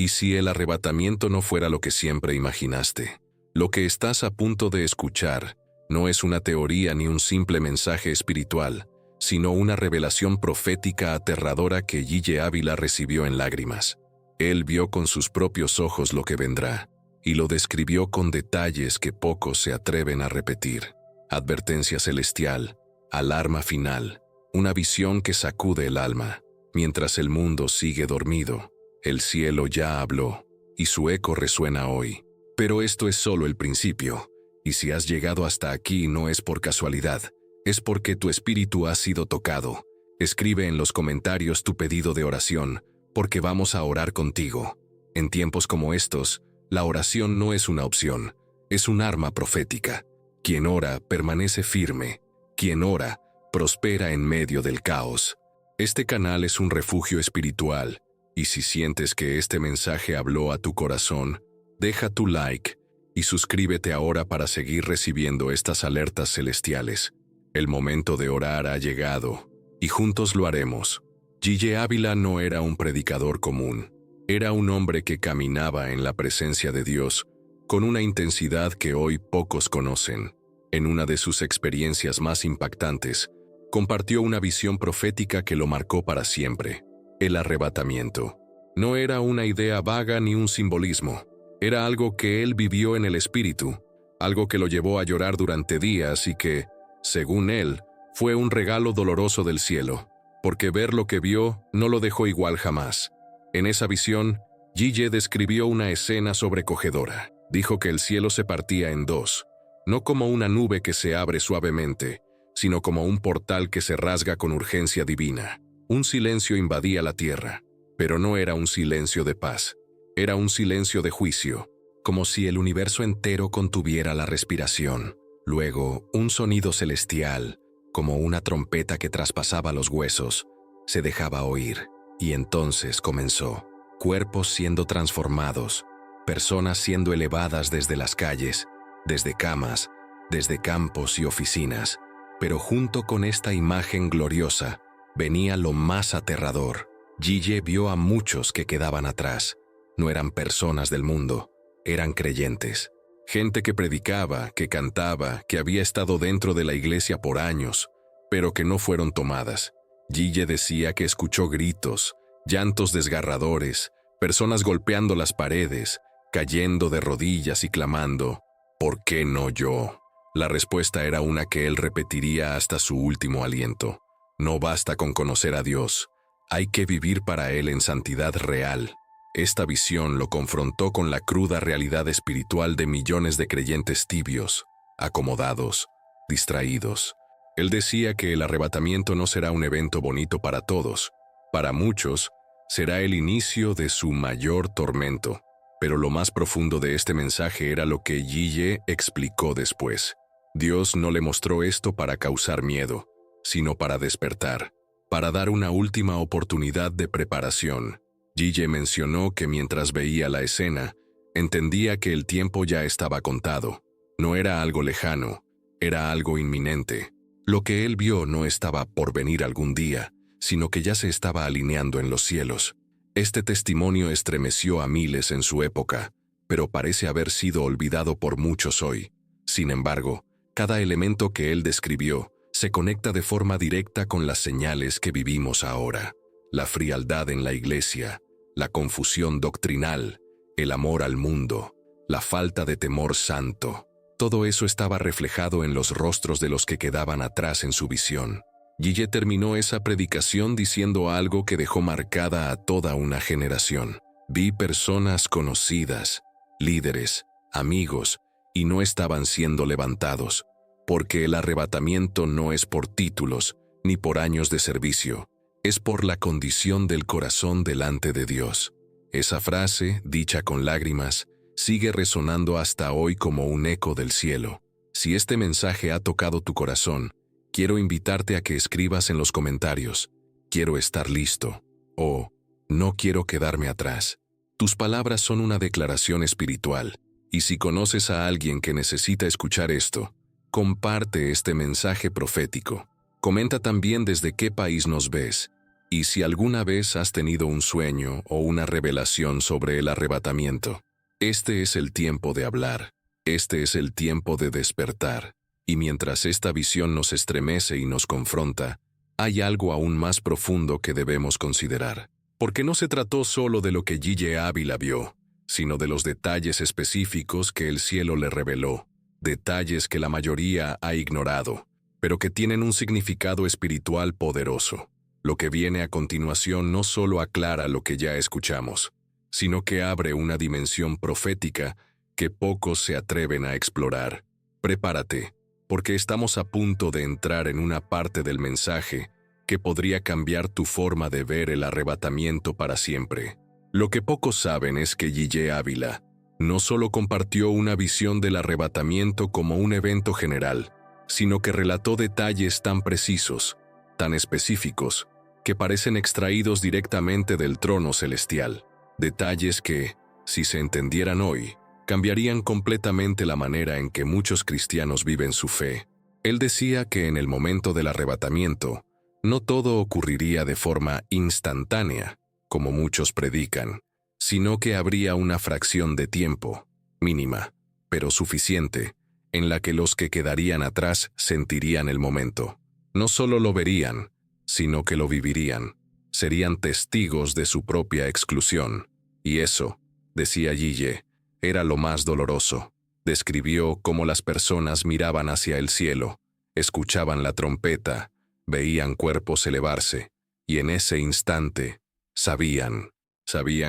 ¿Y si el arrebatamiento no fuera lo que siempre imaginaste? Lo que estás a punto de escuchar no es una teoría ni un simple mensaje espiritual, sino una revelación profética aterradora que Gille Ávila recibió en lágrimas. Él vio con sus propios ojos lo que vendrá, y lo describió con detalles que pocos se atreven a repetir. Advertencia celestial, alarma final, una visión que sacude el alma. Mientras el mundo sigue dormido, el cielo ya habló, y su eco resuena hoy. Pero esto es solo el principio, y si has llegado hasta aquí no es por casualidad, es porque tu espíritu ha sido tocado. Escribe en los comentarios tu pedido de oración, porque vamos a orar contigo. En tiempos como estos, la oración no es una opción, es un arma profética. Quien ora permanece firme, quien ora prospera en medio del caos. Este canal es un refugio espiritual, y si sientes que este mensaje habló a tu corazón, deja tu like y suscríbete ahora para seguir recibiendo estas alertas celestiales. El momento de orar ha llegado, y juntos lo haremos. Gille Ávila no era un predicador común, era un hombre que caminaba en la presencia de Dios con una intensidad que hoy pocos conocen. En una de sus experiencias más impactantes, compartió una visión profética que lo marcó para siempre: el arrebatamiento. No era una idea vaga ni un simbolismo, era algo que él vivió en el espíritu, algo que lo llevó a llorar durante días y que, según él, fue un regalo doloroso del cielo, porque ver lo que vio no lo dejó igual jamás. En esa visión, Gille describió una escena sobrecogedora. Dijo que el cielo se partía en dos, no como una nube que se abre suavemente, sino como un portal que se rasga con urgencia divina. Un silencio invadía la tierra, pero no era un silencio de paz, era un silencio de juicio, como si el universo entero contuviera la respiración. Luego, un sonido celestial, como una trompeta que traspasaba los huesos, se dejaba oír, y entonces comenzó. Cuerpos siendo transformados, personas siendo elevadas desde las calles, desde camas, desde campos y oficinas. Pero junto con esta imagen gloriosa, venía lo más aterrador. Gille vio a muchos que quedaban atrás. No eran personas del mundo, eran creyentes. Gente que predicaba, que cantaba, que había estado dentro de la iglesia por años, pero que no fueron tomadas. Gille decía que escuchó gritos, llantos desgarradores, personas golpeando las paredes, cayendo de rodillas y clamando: ¿por qué no yo? La respuesta era una que él repetiría hasta su último aliento: no basta con conocer a Dios, hay que vivir para Él en santidad real. Esta visión lo confrontó con la cruda realidad espiritual de millones de creyentes tibios, acomodados, distraídos. Él decía que el arrebatamiento no será un evento bonito para todos. Para muchos, será el inicio de su mayor tormento. Pero lo más profundo de este mensaje era lo que Gille explicó después. Dios no le mostró esto para causar miedo, sino para despertar, para dar una última oportunidad de preparación. Gille mencionó que mientras veía la escena, entendía que el tiempo ya estaba contado. No era algo lejano, era algo inminente. Lo que él vio no estaba por venir algún día, sino que ya se estaba alineando en los cielos. Este testimonio estremeció a miles en su época, pero parece haber sido olvidado por muchos hoy. Sin embargo, cada elemento que él describió se conecta de forma directa con las señales que vivimos ahora. La frialdad en la iglesia, la confusión doctrinal, el amor al mundo, la falta de temor santo. Todo eso estaba reflejado en los rostros de los que quedaban atrás en su visión. Gille terminó esa predicación diciendo algo que dejó marcada a toda una generación. Vi personas conocidas, líderes, amigos, y no estaban siendo levantados, porque el arrebatamiento no es por títulos ni por años de servicio, es por la condición del corazón delante de Dios. Esa frase, dicha con lágrimas, sigue resonando hasta hoy como un eco del cielo. Si este mensaje ha tocado tu corazón, quiero invitarte a que escribas en los comentarios: quiero estar listo, o no quiero quedarme atrás. Tus palabras son una declaración espiritual, y si conoces a alguien que necesita escuchar esto, comparte este mensaje profético. Comenta también desde qué país nos ves, Y si alguna vez has tenido un sueño o una revelación sobre el arrebatamiento, este es el tiempo de hablar, este es el tiempo de despertar. Y mientras esta visión nos estremece y nos confronta, hay algo aún más profundo que debemos considerar. Porque no se trató solo de lo que Gille Ávila vio, sino de los detalles específicos que el cielo le reveló, detalles que la mayoría ha ignorado, pero que tienen un significado espiritual poderoso. Lo que viene a continuación no solo aclara lo que ya escuchamos, sino que abre una dimensión profética que pocos se atreven a explorar. Prepárate, porque estamos a punto de entrar en una parte del mensaje que podría cambiar tu forma de ver el arrebatamiento para siempre. Lo que pocos saben es que Gille Ávila no solo compartió una visión del arrebatamiento como un evento general, sino que relató detalles tan precisos, tan específicos, que parecen extraídos directamente del trono celestial. Detalles que, si se entendieran hoy, cambiarían completamente la manera en que muchos cristianos viven su fe. Él decía que en el momento del arrebatamiento, no todo ocurriría de forma instantánea, como muchos predican, sino que habría una fracción de tiempo, mínima, pero suficiente, en la que los que quedarían atrás sentirían el momento. No solo lo verían, sino que lo vivirían. Serían testigos de su propia exclusión. Y eso, decía Gille, era lo más doloroso. Describió cómo las personas miraban hacia el cielo, escuchaban la trompeta, veían cuerpos elevarse, y en ese instante, sabían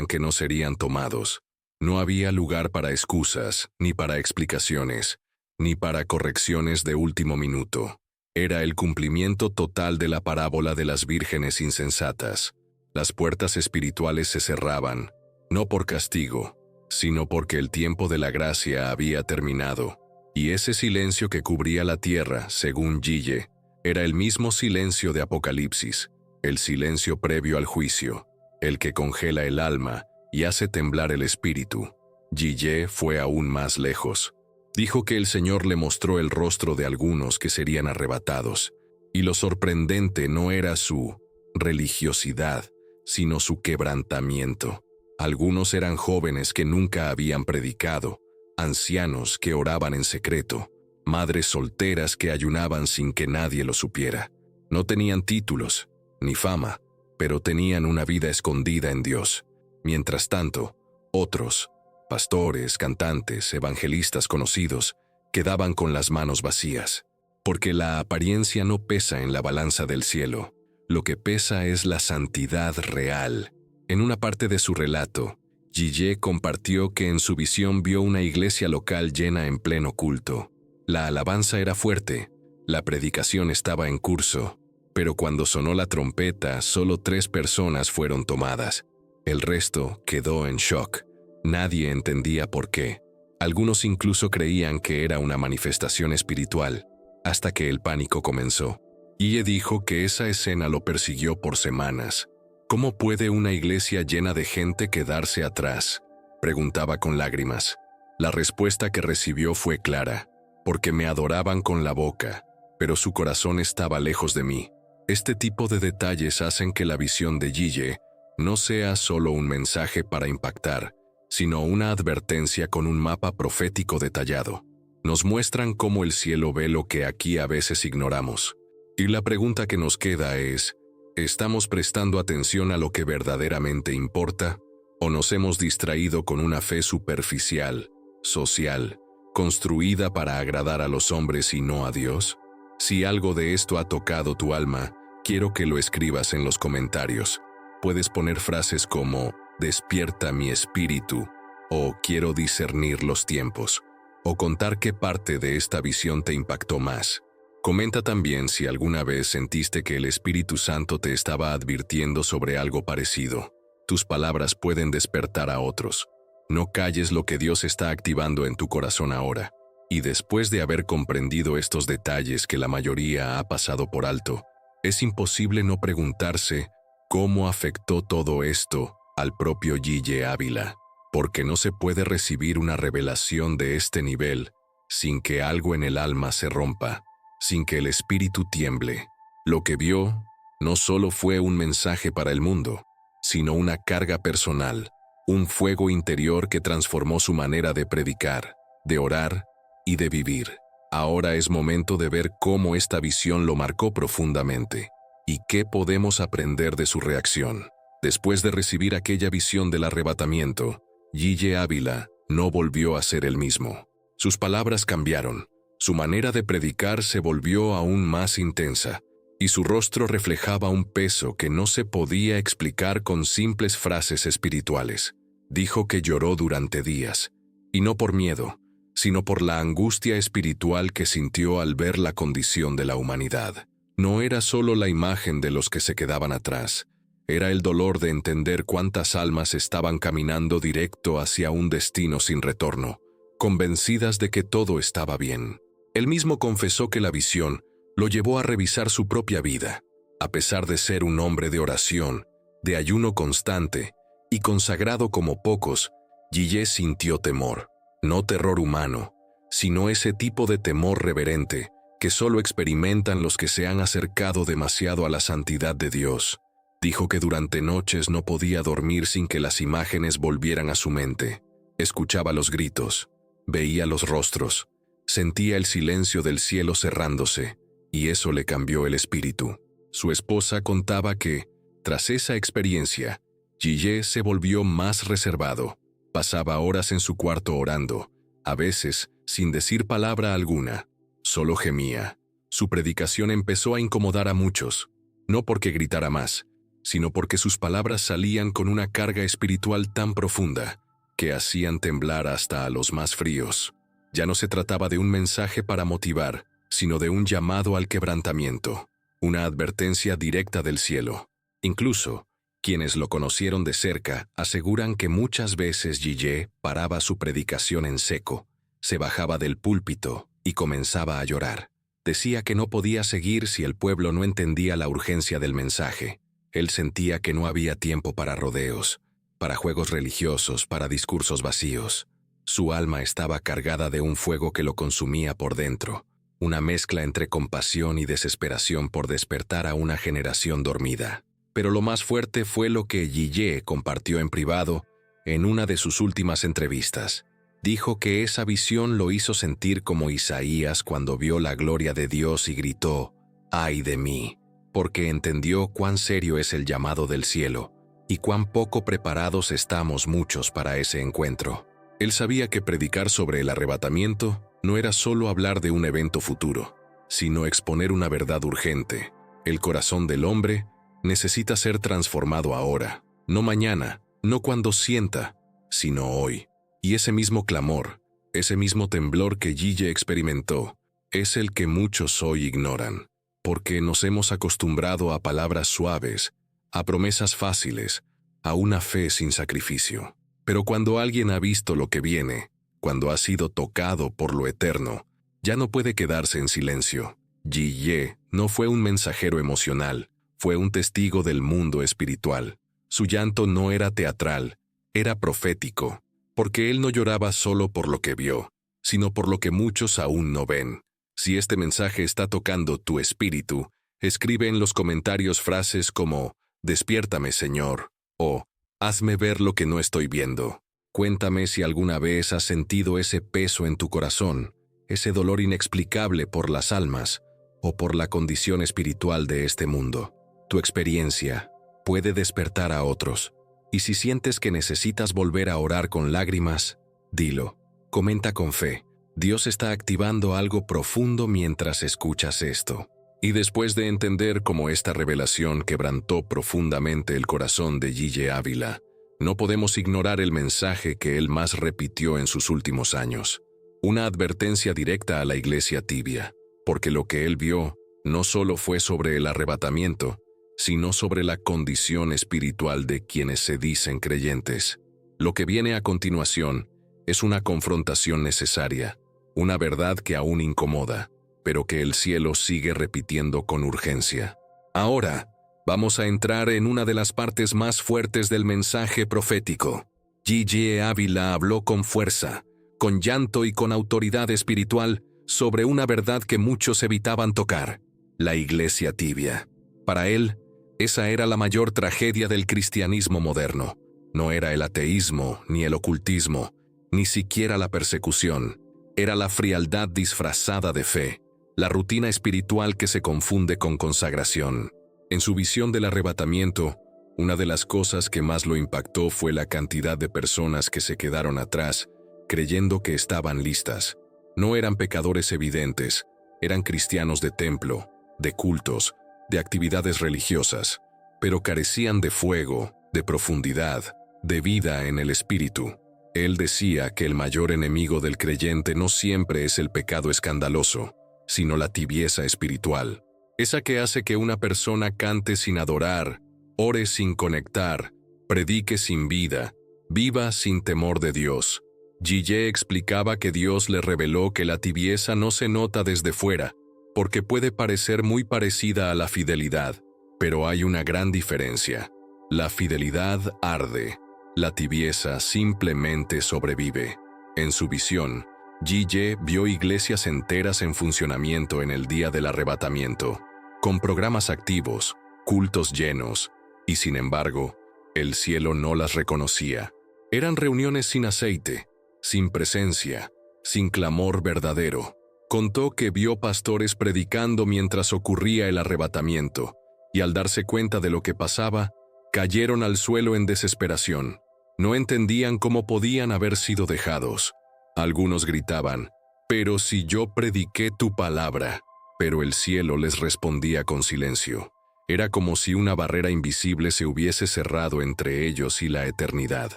que no serían tomados. No había lugar para excusas, ni para explicaciones, ni para correcciones de último minuto. Era el cumplimiento total de la parábola de las vírgenes insensatas. Las puertas espirituales se cerraban, no por castigo, sino porque el tiempo de la gracia había terminado. Y ese silencio que cubría la tierra, según Gille, era el mismo silencio de Apocalipsis, el silencio previo al juicio, el que congela el alma y hace temblar el espíritu. Gille fue aún más lejos. Dijo que el Señor le mostró el rostro de algunos que serían arrebatados, y lo sorprendente no era su religiosidad, sino su quebrantamiento. Algunos eran jóvenes que nunca habían predicado, ancianos que oraban en secreto, madres solteras que ayunaban sin que nadie lo supiera. No tenían títulos, ni fama, pero tenían una vida escondida en Dios. Mientras tanto, otros, pastores, cantantes, evangelistas conocidos, quedaban con las manos vacías, porque la apariencia no pesa en la balanza del cielo. Lo que pesa es la santidad real. En una parte de su relato, Gille compartió que en su visión vio una iglesia local llena en pleno culto. La alabanza era fuerte, la predicación estaba en curso, pero cuando sonó la trompeta, solo 3 personas fueron tomadas. El resto quedó en shock. Nadie entendía por qué. Algunos incluso creían que era una manifestación espiritual, hasta que el pánico comenzó. Gille dijo que esa escena lo persiguió por semanas. ¿Cómo puede una iglesia llena de gente quedarse atrás?, preguntaba con lágrimas. La respuesta que recibió fue clara: porque me adoraban con la boca, pero su corazón estaba lejos de mí. Este tipo de detalles hacen que la visión de Gille no sea solo un mensaje para impactar, sino una advertencia con un mapa profético detallado. Nos muestran cómo el cielo ve lo que aquí a veces ignoramos. Y la pregunta que nos queda es: ¿estamos prestando atención a lo que verdaderamente importa? ¿O nos hemos distraído con una fe superficial, social, construida para agradar a los hombres y no a Dios? Si algo de esto ha tocado tu alma, quiero que lo escribas en los comentarios. Puedes poner frases como «despierta mi espíritu» o «quiero discernir los tiempos», o contar qué parte de esta visión te impactó más. Comenta también si alguna vez sentiste que el Espíritu Santo te estaba advirtiendo sobre algo parecido. Tus palabras pueden despertar a otros. No calles lo que Dios está activando en tu corazón ahora. Y después de haber comprendido estos detalles que la mayoría ha pasado por alto, es imposible no preguntarse cómo afectó todo esto al propio Gille Ávila, porque no se puede recibir una revelación de este nivel sin que algo en el alma se rompa, sin que el espíritu tiemble. Lo que vio no solo fue un mensaje para el mundo, sino una carga personal, un fuego interior que transformó su manera de predicar, de orar y de vivir. Ahora es momento de ver cómo esta visión lo marcó profundamente y qué podemos aprender de su reacción. Después de recibir aquella visión del arrebatamiento, Yeye Ávila no volvió a ser el mismo. Sus palabras cambiaron, su manera de predicar se volvió aún más intensa, y su rostro reflejaba un peso que no se podía explicar con simples frases espirituales. Dijo que lloró durante días, y no por miedo, sino por la angustia espiritual que sintió al ver la condición de la humanidad. No era solo la imagen de los que se quedaban atrás, era el dolor de entender cuántas almas estaban caminando directo hacia un destino sin retorno, convencidas de que todo estaba bien. Él mismo confesó que la visión lo llevó a revisar su propia vida. A pesar de ser un hombre de oración, de ayuno constante y consagrado como pocos, Yeye sintió temor. No terror humano, sino ese tipo de temor reverente que solo experimentan los que se han acercado demasiado a la santidad de Dios. Dijo que durante noches no podía dormir sin que las imágenes volvieran a su mente. Escuchaba los gritos, veía los rostros, sentía el silencio del cielo cerrándose, y eso le cambió el espíritu. Su esposa contaba que, tras esa experiencia, Yeye se volvió más reservado. Pasaba horas en su cuarto orando, a veces sin decir palabra alguna, solo gemía. Su predicación empezó a incomodar a muchos, no porque gritara más, sino porque sus palabras salían con una carga espiritual tan profunda que hacían temblar hasta a los más fríos. Ya no se trataba de un mensaje para motivar, sino de un llamado al quebrantamiento, una advertencia directa del cielo. Incluso, quienes lo conocieron de cerca aseguran que muchas veces Yeye paraba su predicación en seco, se bajaba del púlpito y comenzaba a llorar. Decía que no podía seguir si el pueblo no entendía la urgencia del mensaje. Él sentía que no había tiempo para rodeos, para juegos religiosos, para discursos vacíos. Su alma estaba cargada de un fuego que lo consumía por dentro, una mezcla entre compasión y desesperación por despertar a una generación dormida. Pero lo más fuerte fue lo que Yeye compartió en privado en una de sus últimas entrevistas. Dijo que esa visión lo hizo sentir como Isaías cuando vio la gloria de Dios y gritó, «¡Ay de mí!», porque entendió cuán serio es el llamado del cielo y cuán poco preparados estamos muchos para ese encuentro. Él sabía que predicar sobre el arrebatamiento no era solo hablar de un evento futuro, sino exponer una verdad urgente. El corazón del hombre necesita ser transformado ahora, no mañana, no cuando sienta, sino hoy. Y ese mismo clamor, ese mismo temblor que Yeye experimentó, es el que muchos hoy ignoran, porque nos hemos acostumbrado a palabras suaves, a promesas fáciles, a una fe sin sacrificio. Pero cuando alguien ha visto lo que viene, cuando ha sido tocado por lo eterno, ya no puede quedarse en silencio. Yeye no fue un mensajero emocional, fue un testigo del mundo espiritual. Su llanto no era teatral, era profético, porque él no lloraba solo por lo que vio, sino por lo que muchos aún no ven. Si este mensaje está tocando tu espíritu, escribe en los comentarios frases como «Despiértame, Señor», o «Hazme ver lo que no estoy viendo». Cuéntame si alguna vez has sentido ese peso en tu corazón, ese dolor inexplicable por las almas o por la condición espiritual de este mundo. Tu experiencia puede despertar a otros, y si sientes que necesitas volver a orar con lágrimas, dilo. Comenta con fe. Dios está activando algo profundo mientras escuchas esto. Y después de entender cómo esta revelación quebrantó profundamente el corazón de Yeye Ávila, no podemos ignorar el mensaje que él más repitió en sus últimos años. Una advertencia directa a la iglesia tibia, porque lo que él vio no solo fue sobre el arrebatamiento, sino sobre la condición espiritual de quienes se dicen creyentes. Lo que viene a continuación es una confrontación necesaria, una verdad que aún incomoda, pero que el cielo sigue repitiendo con urgencia. Ahora, vamos a entrar en una de las partes más fuertes del mensaje profético. Yeye Ávila habló con fuerza, con llanto y con autoridad espiritual sobre una verdad que muchos evitaban tocar: la iglesia tibia. Para él, Esa era la mayor tragedia del cristianismo moderno. No era el ateísmo, ni el ocultismo, ni siquiera la persecución. Era la frialdad disfrazada de fe, la rutina espiritual que se confunde con consagración. En su visión del arrebatamiento, una de las cosas que más lo impactó fue la cantidad de personas que se quedaron atrás, creyendo que estaban listas. No eran pecadores evidentes, eran cristianos de templo, de cultos, de actividades religiosas, pero carecían de fuego, de profundidad, de vida en el espíritu. Él decía que el mayor enemigo del creyente no siempre es el pecado escandaloso, sino la tibieza espiritual, esa que hace que una persona cante sin adorar, ore sin conectar, predique sin vida, viva sin temor de Dios. G.J. explicaba que Dios le reveló que la tibieza no se nota desde fuera, porque puede parecer muy parecida a la fidelidad, pero hay una gran diferencia. La fidelidad arde, la tibieza simplemente sobrevive. En su visión, G.J. vio iglesias enteras en funcionamiento en el día del arrebatamiento, con programas activos, cultos llenos, y sin embargo, el cielo no las reconocía. Eran reuniones sin aceite, sin presencia, sin clamor verdadero. Contó que vio pastores predicando mientras ocurría el arrebatamiento, y al darse cuenta de lo que pasaba, cayeron al suelo en desesperación. No entendían cómo podían haber sido dejados. Algunos gritaban, «Pero si yo prediqué tu palabra», pero el cielo les respondía con silencio. Era como si una barrera invisible se hubiese cerrado entre ellos y la eternidad.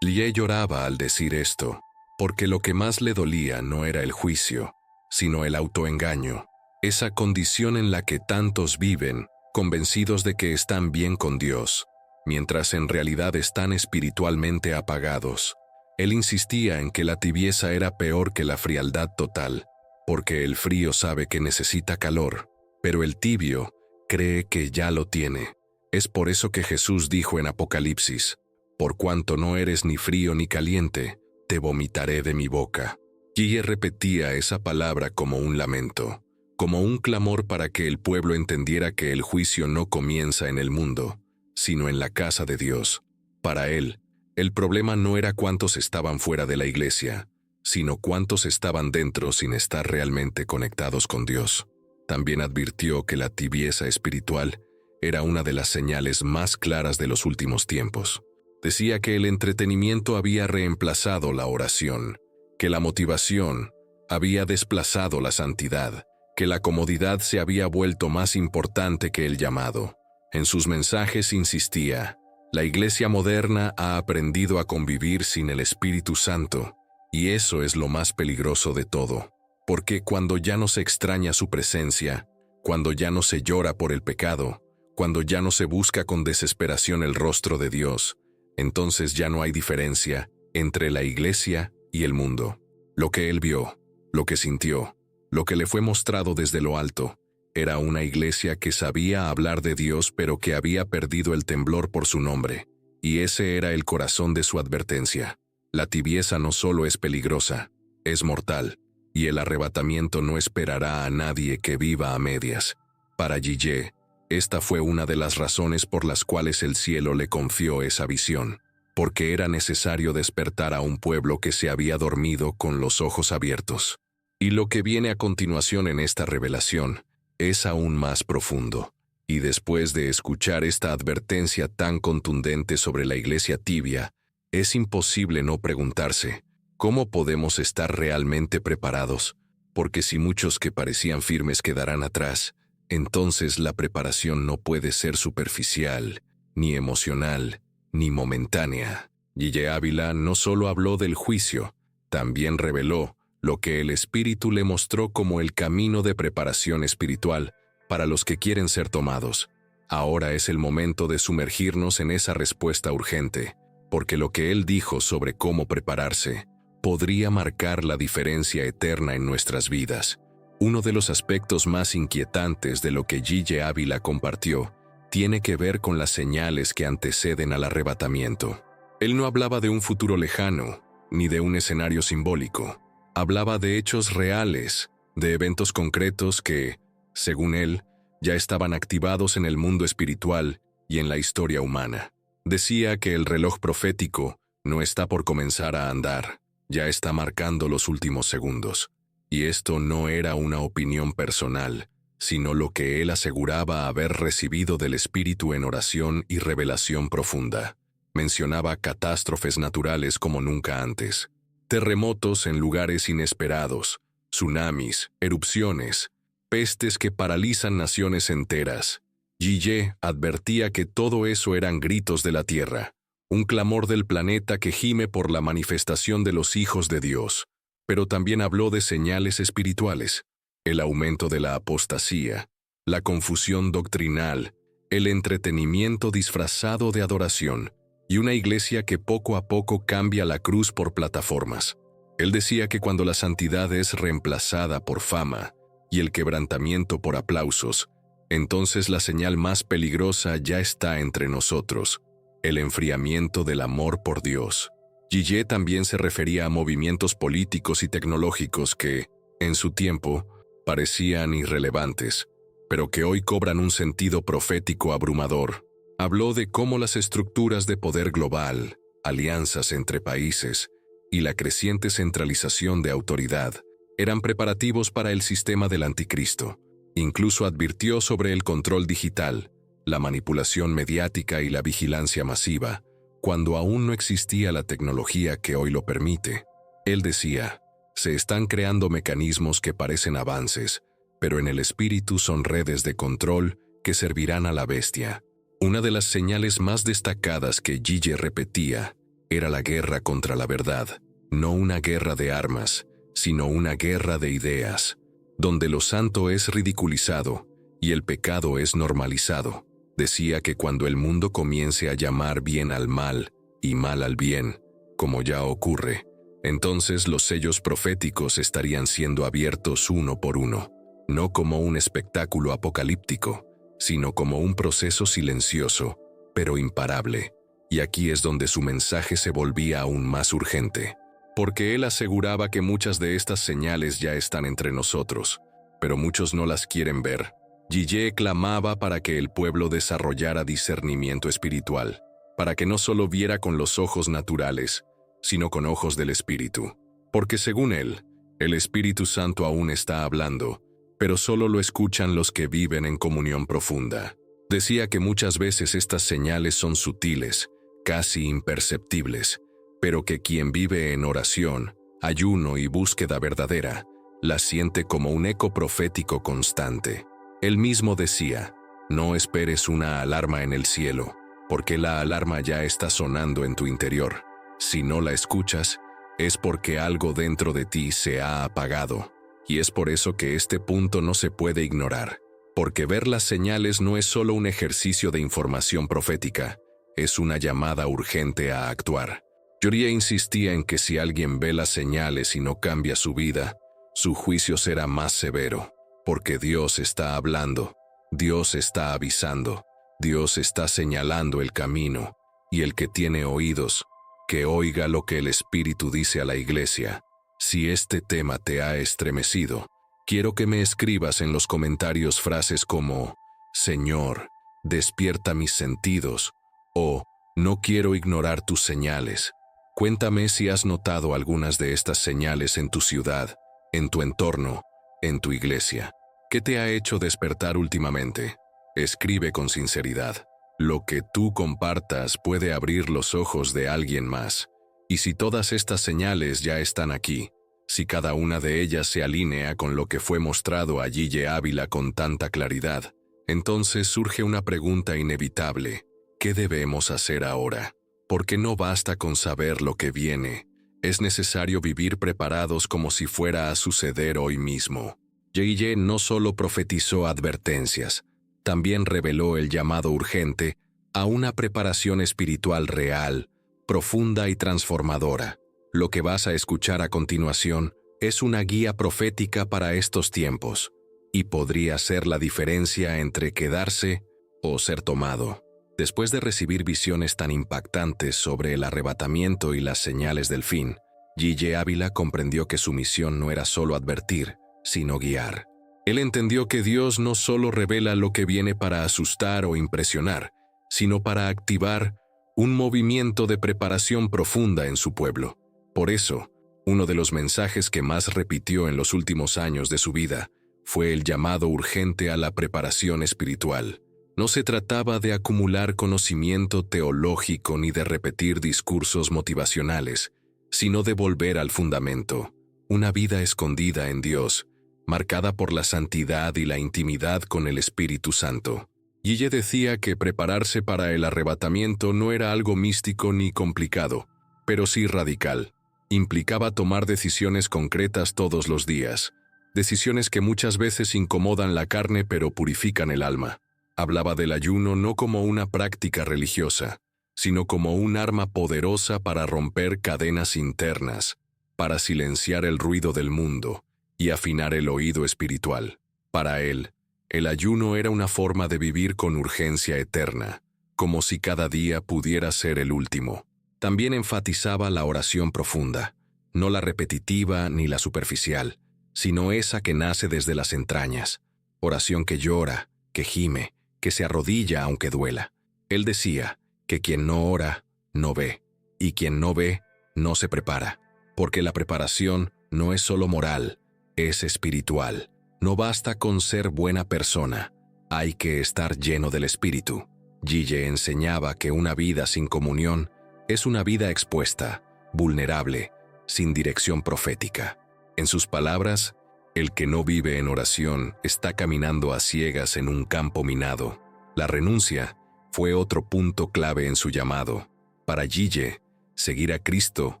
Lie lloraba al decir esto, porque lo que más le dolía no era el juicio, sino el autoengaño, esa condición en la que tantos viven, convencidos de que están bien con Dios, mientras en realidad están espiritualmente apagados. Él insistía en que la tibieza era peor que la frialdad total, porque el frío sabe que necesita calor, pero el tibio cree que ya lo tiene. Es por eso que Jesús dijo en Apocalipsis, «Por cuanto no eres ni frío ni caliente, te vomitaré de mi boca». G.J. repetía esa palabra como un lamento, como un clamor para que el pueblo entendiera que el juicio no comienza en el mundo, sino en la casa de Dios. Para él, el problema no era cuántos estaban fuera de la iglesia, sino cuántos estaban dentro sin estar realmente conectados con Dios. También advirtió que la tibieza espiritual era una de las señales más claras de los últimos tiempos. Decía que el entretenimiento había reemplazado la oración, que la motivación había desplazado la santidad, que la comodidad se había vuelto más importante que el llamado. En sus mensajes insistía, la iglesia moderna ha aprendido a convivir sin el Espíritu Santo, y eso es lo más peligroso de todo, porque cuando ya no se extraña su presencia, cuando ya no se llora por el pecado, cuando ya no se busca con desesperación el rostro de Dios, entonces ya no hay diferencia entre la iglesia y el mundo. Lo que él vio, lo que sintió, lo que le fue mostrado desde lo alto, era una iglesia que sabía hablar de Dios pero que había perdido el temblor por su nombre, y ese era el corazón de su advertencia. La tibieza no solo es peligrosa, es mortal, y el arrebatamiento no esperará a nadie que viva a medias. Para G.J., esta fue una de las razones por las cuales el cielo le confió esa visión, porque era necesario despertar a un pueblo que se había dormido con los ojos abiertos. Y lo que viene a continuación en esta revelación es aún más profundo. Y después de escuchar esta advertencia tan contundente sobre la iglesia tibia, es imposible no preguntarse, ¿cómo podemos estar realmente preparados? Porque si muchos que parecían firmes quedarán atrás, entonces la preparación no puede ser superficial, ni emocional, ni momentánea. G.J. Ávila no solo habló del juicio, también reveló lo que el Espíritu le mostró como el camino de preparación espiritual para los que quieren ser tomados. Ahora es el momento de sumergirnos en esa respuesta urgente, porque lo que él dijo sobre cómo prepararse podría marcar la diferencia eterna en nuestras vidas. Uno de los aspectos más inquietantes de lo que G.J. Ávila compartió tiene que ver con las señales que anteceden al arrebatamiento. Él no hablaba de un futuro lejano, ni de un escenario simbólico. Hablaba de hechos reales, de eventos concretos que, según él, ya estaban activados en el mundo espiritual y en la historia humana. Decía que el reloj profético no está por comenzar a andar, ya está marcando los últimos segundos. Y esto no era una opinión personal, sino lo que él aseguraba haber recibido del Espíritu en oración y revelación profunda. Mencionaba catástrofes naturales como nunca antes, terremotos en lugares inesperados, tsunamis, erupciones, pestes que paralizan naciones enteras. Guille advertía que todo eso eran gritos de la tierra, un clamor del planeta que gime por la manifestación de los hijos de Dios. Pero también habló de señales espirituales, el aumento de la apostasía, la confusión doctrinal, el entretenimiento disfrazado de adoración, y una iglesia que poco a poco cambia la cruz por plataformas. Él decía que cuando la santidad es reemplazada por fama y el quebrantamiento por aplausos, entonces la señal más peligrosa ya está entre nosotros, el enfriamiento del amor por Dios. Guille también se refería a movimientos políticos y tecnológicos que, en su tiempo, parecían irrelevantes, pero que hoy cobran un sentido profético abrumador. Habló de cómo las estructuras de poder global, alianzas entre países y la creciente centralización de autoridad eran preparativos para el sistema del anticristo. Incluso advirtió sobre el control digital, la manipulación mediática y la vigilancia masiva, cuando aún no existía la tecnología que hoy lo permite. Él decía, se están creando mecanismos que parecen avances, pero en el espíritu son redes de control que servirán a la bestia. Una de las señales más destacadas que Guille repetía era la guerra contra la verdad, no una guerra de armas, sino una guerra de ideas, donde lo santo es ridiculizado y el pecado es normalizado. Decía que cuando el mundo comience a llamar bien al mal y mal al bien, como ya ocurre, entonces los sellos proféticos estarían siendo abiertos uno por uno, no como un espectáculo apocalíptico, sino como un proceso silencioso, pero imparable. Y aquí es donde su mensaje se volvía aún más urgente, porque él aseguraba que muchas de estas señales ya están entre nosotros, pero muchos no las quieren ver. Guille clamaba para que el pueblo desarrollara discernimiento espiritual, para que no solo viera con los ojos naturales, sino con ojos del Espíritu. Porque según él, el Espíritu Santo aún está hablando, pero solo lo escuchan los que viven en comunión profunda. Decía que muchas veces estas señales son sutiles, casi imperceptibles, pero que quien vive en oración, ayuno y búsqueda verdadera, las siente como un eco profético constante. Él mismo decía, no esperes una alarma en el cielo, porque la alarma ya está sonando en tu interior. Si no la escuchas, es porque algo dentro de ti se ha apagado. Y es por eso que este punto no se puede ignorar, porque ver las señales no es solo un ejercicio de información profética, es una llamada urgente a actuar. Guille insistía en que si alguien ve las señales y no cambia su vida, su juicio será más severo, porque Dios está hablando, Dios está avisando, Dios está señalando el camino, y el que tiene oídos, que oiga lo que el Espíritu dice a la iglesia. Si este tema te ha estremecido, quiero que me escribas en los comentarios frases como, Señor, despierta mis sentidos, o, no quiero ignorar tus señales. Cuéntame si has notado algunas de estas señales en tu ciudad, en tu entorno, en tu iglesia. ¿Qué te ha hecho despertar últimamente? Escribe con sinceridad. Lo que tú compartas puede abrir los ojos de alguien más. Y si todas estas señales ya están aquí, si cada una de ellas se alinea con lo que fue mostrado a Guille Ávila con tanta claridad, entonces surge una pregunta inevitable. ¿Qué debemos hacer ahora? Porque no basta con saber lo que viene. Es necesario vivir preparados como si fuera a suceder hoy mismo. Guille no solo profetizó advertencias, también reveló el llamado urgente a una preparación espiritual real, profunda y transformadora. Lo que vas a escuchar a continuación es una guía profética para estos tiempos, y podría ser la diferencia entre quedarse o ser tomado. Después de recibir visiones tan impactantes sobre el arrebatamiento y las señales del fin, Guille Ávila comprendió que su misión no era solo advertir, sino guiar. Él entendió que Dios no solo revela lo que viene para asustar o impresionar, sino para activar un movimiento de preparación profunda en su pueblo. Por eso, uno de los mensajes que más repitió en los últimos años de su vida fue el llamado urgente a la preparación espiritual. No se trataba de acumular conocimiento teológico ni de repetir discursos motivacionales, sino de volver al fundamento, una vida escondida en Dios, marcada por la santidad y la intimidad con el Espíritu Santo. Guille decía que prepararse para el arrebatamiento no era algo místico ni complicado, pero sí radical. Implicaba tomar decisiones concretas todos los días, decisiones que muchas veces incomodan la carne pero purifican el alma. Hablaba del ayuno no como una práctica religiosa, sino como un arma poderosa para romper cadenas internas, para silenciar el ruido del mundo y afinar el oído espiritual. Para él, el ayuno era una forma de vivir con urgencia eterna, como si cada día pudiera ser el último. También enfatizaba la oración profunda, no la repetitiva ni la superficial, sino esa que nace desde las entrañas, oración que llora, que gime, que se arrodilla aunque duela. Él decía que quien no ora, no ve, y quien no ve, no se prepara, porque la preparación no es solo moral, es espiritual. No basta con ser buena persona, hay que estar lleno del Espíritu. Guille enseñaba que una vida sin comunión es una vida expuesta, vulnerable, sin dirección profética. En sus palabras, el que no vive en oración está caminando a ciegas en un campo minado. La renuncia fue otro punto clave en su llamado. Para Guille, seguir a Cristo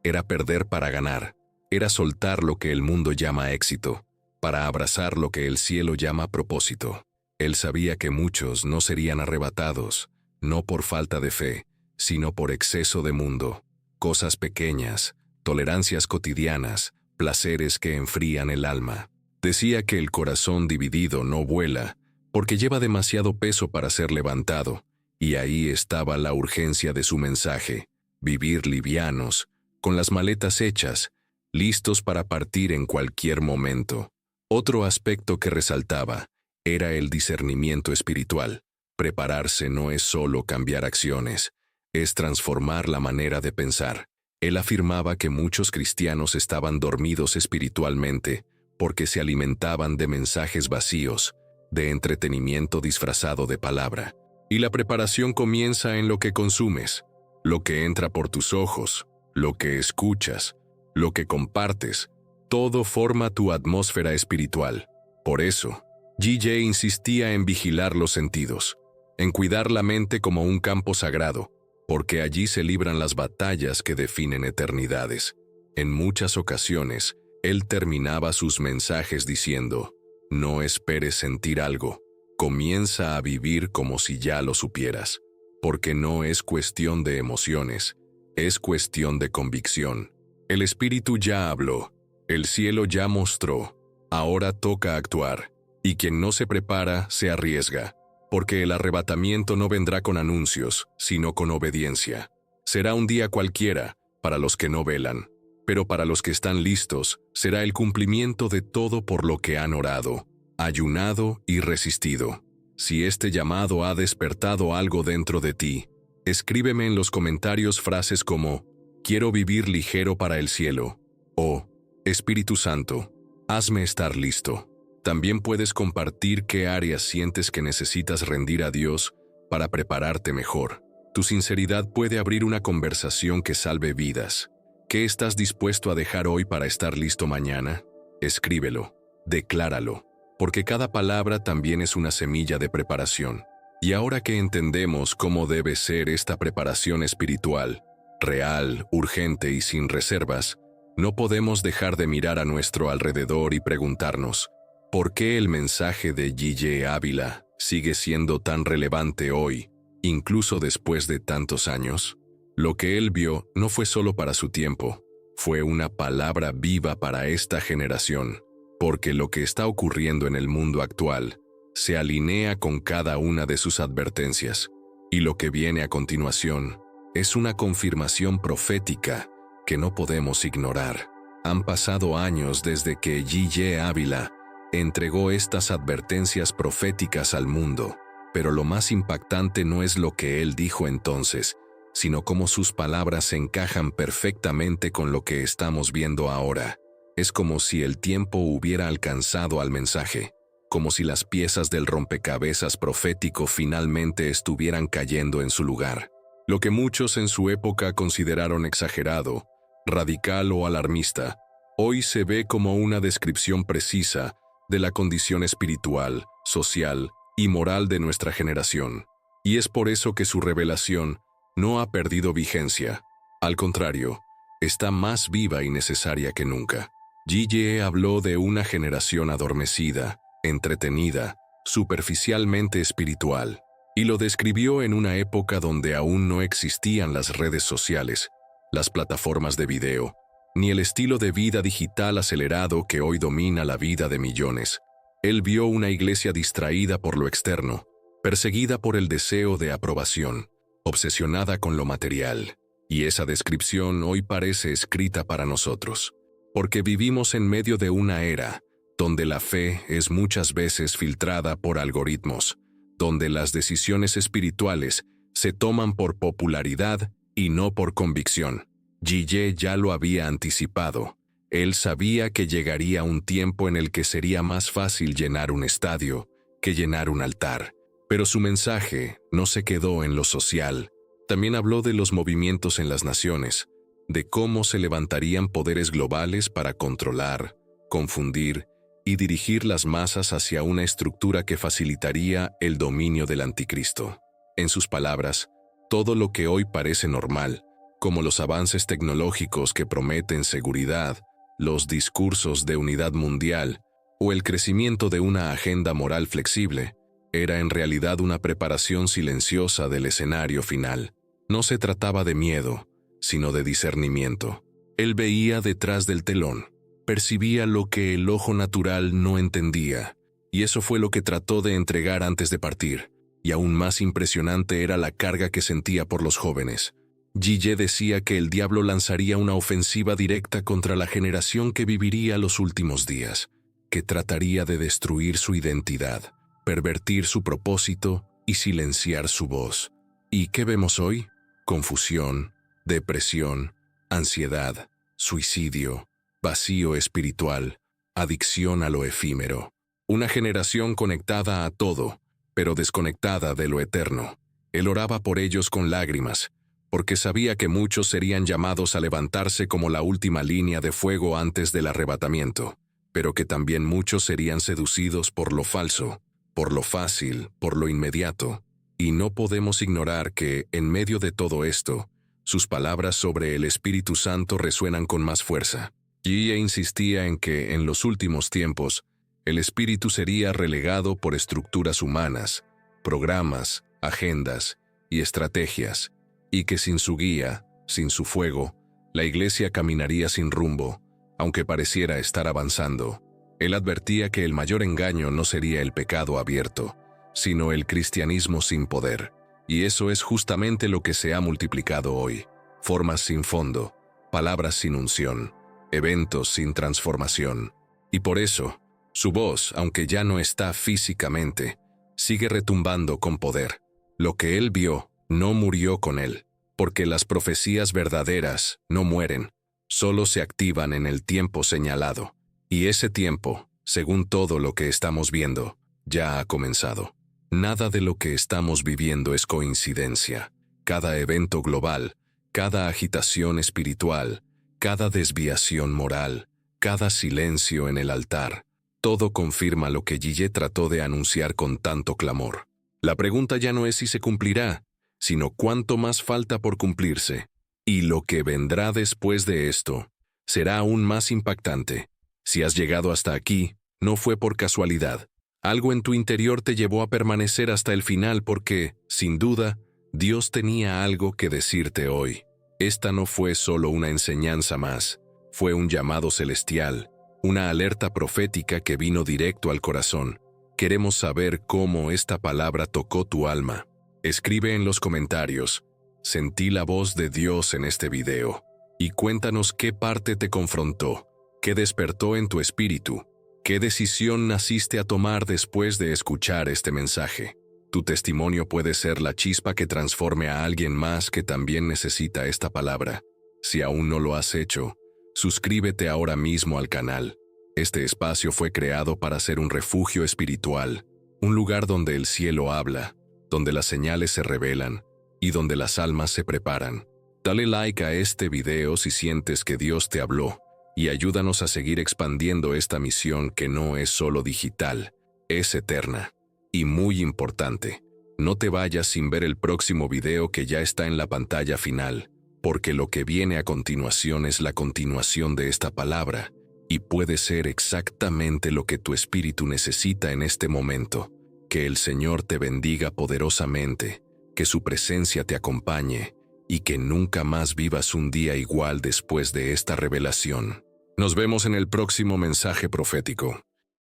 era perder para ganar, era soltar lo que el mundo llama éxito, para abrazar lo que el cielo llama propósito. Él sabía que muchos no serían arrebatados, no por falta de fe, sino por exceso de mundo, cosas pequeñas, tolerancias cotidianas, placeres que enfrían el alma. Decía que el corazón dividido no vuela, porque lleva demasiado peso para ser levantado, y ahí estaba la urgencia de su mensaje: vivir livianos, con las maletas hechas, listos para partir en cualquier momento. Otro aspecto que resaltaba era el discernimiento espiritual. Prepararse no es solo cambiar acciones, es transformar la manera de pensar. Él afirmaba que muchos cristianos estaban dormidos espiritualmente porque se alimentaban de mensajes vacíos, de entretenimiento disfrazado de palabra. Y la preparación comienza en lo que consumes, lo que entra por tus ojos, lo que escuchas, lo que compartes. Todo forma tu atmósfera espiritual. Por eso, Guille insistía en vigilar los sentidos, en cuidar la mente como un campo sagrado, porque allí se libran las batallas que definen eternidades. En muchas ocasiones, él terminaba sus mensajes diciendo: no esperes sentir algo, comienza a vivir como si ya lo supieras, porque no es cuestión de emociones, es cuestión de convicción. El Espíritu ya habló, el cielo ya mostró, ahora toca actuar, y quien no se prepara se arriesga, porque el arrebatamiento no vendrá con anuncios, sino con obediencia. Será un día cualquiera para los que no velan, pero para los que están listos será el cumplimiento de todo por lo que han orado, ayunado y resistido. Si este llamado ha despertado algo dentro de ti, escríbeme en los comentarios frases como: quiero vivir ligero para el cielo, o Espíritu Santo, hazme estar listo. También puedes compartir qué áreas sientes que necesitas rendir a Dios para prepararte mejor. Tu sinceridad puede abrir una conversación que salve vidas. ¿Qué estás dispuesto a dejar hoy para estar listo mañana? Escríbelo, decláralo, porque cada palabra también es una semilla de preparación. Y ahora que entendemos cómo debe ser esta preparación espiritual, real, urgente y sin reservas, no podemos dejar de mirar a nuestro alrededor y preguntarnos: ¿por qué el mensaje de Guille Ávila sigue siendo tan relevante hoy, incluso después de tantos años? Lo que él vio no fue solo para su tiempo, fue una palabra viva para esta generación, porque lo que está ocurriendo en el mundo actual se alinea con cada una de sus advertencias, y lo que viene a continuación es una confirmación profética que no podemos ignorar. Han pasado años desde que Guille Ávila entregó estas advertencias proféticas al mundo, Pero lo más impactante no es lo que él dijo entonces, sino cómo sus palabras se encajan perfectamente con lo que estamos viendo ahora. Es como si el tiempo hubiera alcanzado al mensaje, como si las piezas del rompecabezas profético finalmente estuvieran cayendo en su lugar. Lo que muchos en su época consideraron exagerado, radical o alarmista, hoy se ve como una descripción precisa de la condición espiritual, social y moral de nuestra generación. Y es por eso que su revelación no ha perdido vigencia. Al contrario, está más viva y necesaria que nunca. G.J. habló de una generación adormecida, entretenida, superficialmente espiritual, y lo describió en una época donde aún no existían las redes sociales, las plataformas de video, ni el estilo de vida digital acelerado que hoy domina la vida de millones. Él vio una iglesia distraída por lo externo, perseguida por el deseo de aprobación, obsesionada con lo material, y esa descripción hoy parece escrita para nosotros, porque vivimos en medio de una era donde la fe es muchas veces filtrada por algoritmos, donde las decisiones espirituales se toman por popularidad y no por convicción. G.J. ya lo había anticipado. Él sabía que llegaría un tiempo en el que sería más fácil llenar un estadio que llenar un altar. Pero su mensaje no se quedó en lo social. También habló de los movimientos en las naciones, de cómo se levantarían poderes globales para controlar, confundir y dirigir las masas hacia una estructura que facilitaría el dominio del anticristo. En sus palabras, todo lo que hoy parece normal, como los avances tecnológicos que prometen seguridad, los discursos de unidad mundial o el crecimiento de una agenda moral flexible, era en realidad una preparación silenciosa del escenario final. No se trataba de miedo, sino de discernimiento. Él veía detrás del telón, percibía lo que el ojo natural no entendía, y eso fue lo que trató de entregar antes de partir, y aún más impresionante era la carga que sentía por los jóvenes. G.J. decía que el diablo lanzaría una ofensiva directa contra la generación que viviría los últimos días, que trataría de destruir su identidad, pervertir su propósito y silenciar su voz. ¿Y qué vemos hoy? Confusión, depresión, ansiedad, suicidio, vacío espiritual, adicción a lo efímero. Una generación conectada a todo, pero desconectada de lo eterno. Él oraba por ellos con lágrimas, porque sabía que muchos serían llamados a levantarse como la última línea de fuego antes del arrebatamiento, pero que también muchos serían seducidos por lo falso, por lo fácil, por lo inmediato. Y no podemos ignorar que, en medio de todo esto, sus palabras sobre el Espíritu Santo resuenan con más fuerza. Y ella insistía en que, en los últimos tiempos, el Espíritu sería relegado por estructuras humanas, programas, agendas y estrategias, y que sin su guía, sin su fuego, la Iglesia caminaría sin rumbo, aunque pareciera estar avanzando. Él advertía que el mayor engaño no sería el pecado abierto, sino el cristianismo sin poder. Y eso es justamente lo que se ha multiplicado hoy. Formas sin fondo, palabras sin unción, eventos sin transformación. Y por eso, su voz, aunque ya no está físicamente, sigue retumbando con poder. Lo que él vio no murió con él, porque las profecías verdaderas no mueren, solo se activan en el tiempo señalado. Y ese tiempo, según todo lo que estamos viendo, ya ha comenzado. Nada de lo que estamos viviendo es coincidencia. Cada evento global, cada agitación espiritual, cada desviación moral, cada silencio en el altar, todo confirma lo que G.J. trató de anunciar con tanto clamor. La pregunta ya no es si se cumplirá, sino cuánto más falta por cumplirse. Y lo que vendrá después de esto será aún más impactante. Si has llegado hasta aquí, no fue por casualidad. Algo en tu interior te llevó a permanecer hasta el final porque, sin duda, Dios tenía algo que decirte hoy. Esta no fue solo una enseñanza más, fue un llamado celestial, una alerta profética que vino directo al corazón. Queremos saber cómo esta palabra tocó tu alma. Escribe en los comentarios, sentí la voz de Dios en este video, y cuéntanos qué parte te confrontó, qué despertó en tu espíritu. ¿Qué decisión naciste a tomar después de escuchar este mensaje? Tu testimonio puede ser la chispa que transforme a alguien más que también necesita esta palabra. Si aún no lo has hecho, suscríbete ahora mismo al canal. Este espacio fue creado para ser un refugio espiritual, un lugar donde el cielo habla, donde las señales se revelan y donde las almas se preparan. Dale like a este video si sientes que Dios te habló y ayúdanos a seguir expandiendo esta misión que no es solo digital, es eterna. Y muy importante, no te vayas sin ver el próximo video que ya está en la pantalla final, porque lo que viene a continuación es la continuación de esta palabra y puede ser exactamente lo que tu espíritu necesita en este momento. Que el Señor te bendiga poderosamente, que su presencia te acompañe y que nunca más vivas un día igual después de esta revelación. Nos vemos en el próximo mensaje profético.